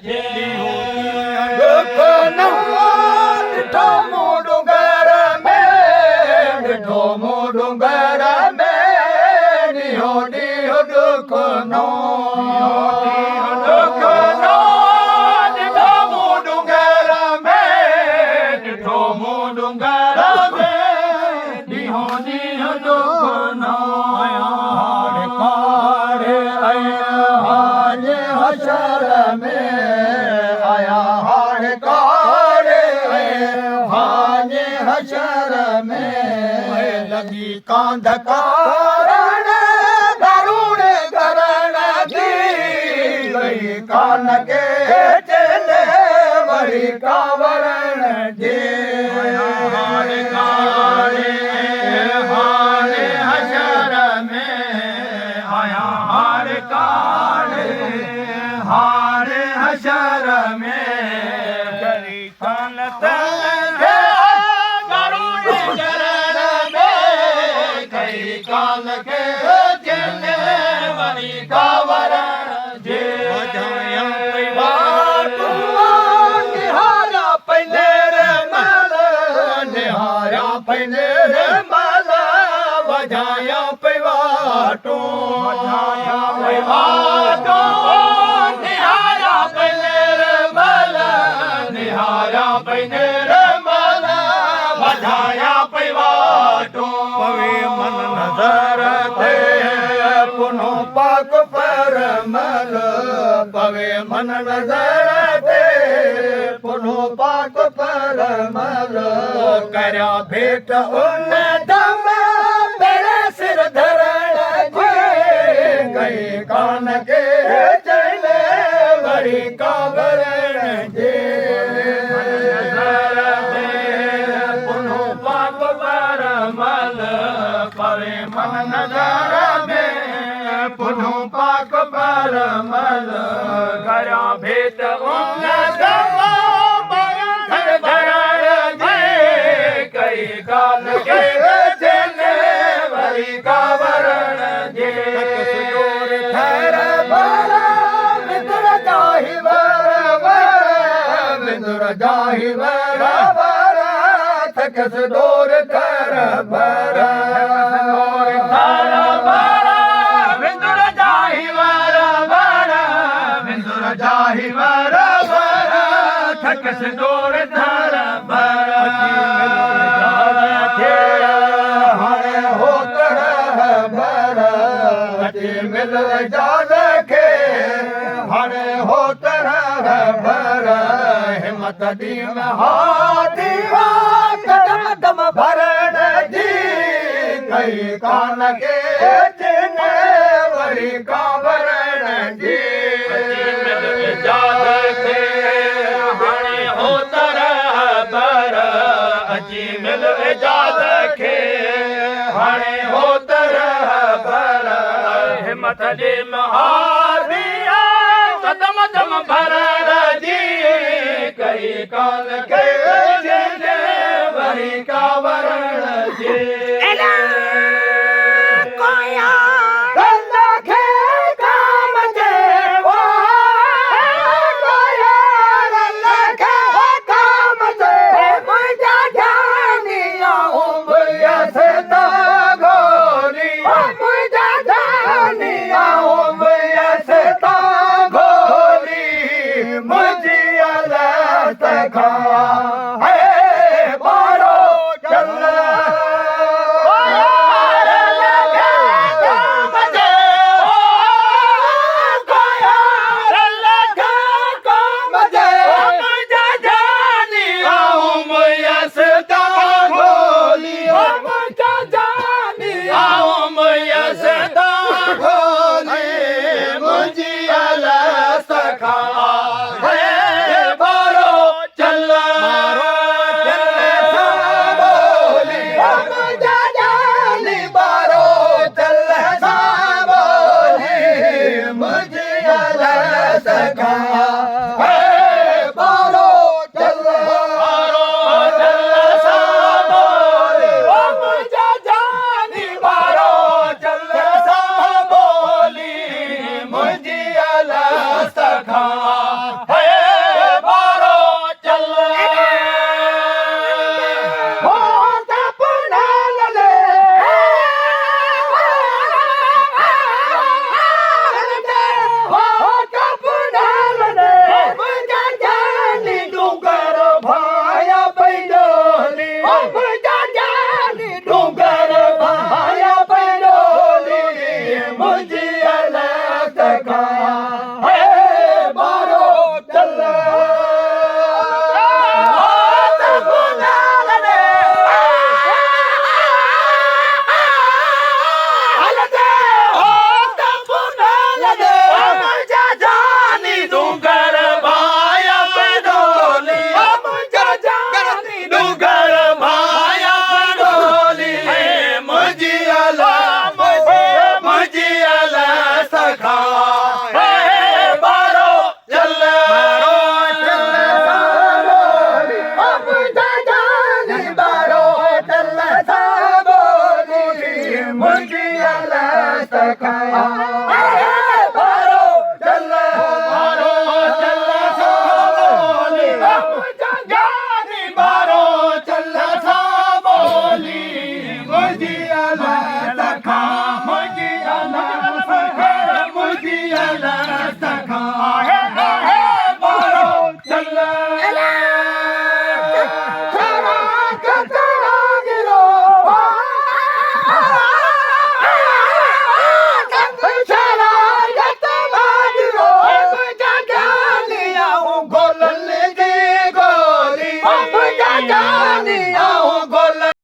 दुख न ॾिठो मूं डुंगर में ॾिठो मूं डुंगर में ॾींहों ॾींहुं दुख नो दुख नो ॾिठो मूं डुंगर में ॾिठो मूं डुंगर में ॾींहों ॾींहुं दुख नो हशर में आया हाणे कारे भाॼे हशर में लॻी कांध कारण गरुड़ करण जी वई कान के चले वरी कावरण जे हाणे कारे हाणे हशर में आया हाणे कारे हारे हशर में गरी कान गरुड़ चरण में कई कान के चले वरी कावरण जे निहारा पैने रे मल निहारा पैने रे मल वजाया पैवाटो वजाया पैवाटो वधाया पैवाटो पवे मन नजर ते पुनो पाक पर मल पवे मन नजर ते पुनो पाक पर मल करया भेट उन दम मेरे सिर धरण जे कई कान के चले वरी कावरण जे पवे मन नजर में पुनो पाक पर मल करया भेट उन दम घर धरण जे कई कान के चले वरी कावरण जे ठहर बर मिंदुर जाहि वर थकस डोर कर बर जाहि वर वर थकस डोर धर बर हाणे होत रह बर अची मिल जान खे हाणे होत रह बर हिम्मत ॾींहुं हाथी कदम दम भरण जी कई कान के चिने वरी कावरण जी हाणे होत रह बर अची मिल इजाद खे हाणे होत रह बर हिम्मत ॾे महादिया कदम दम भरण जी कई कान के चले वरी कावरण जे खा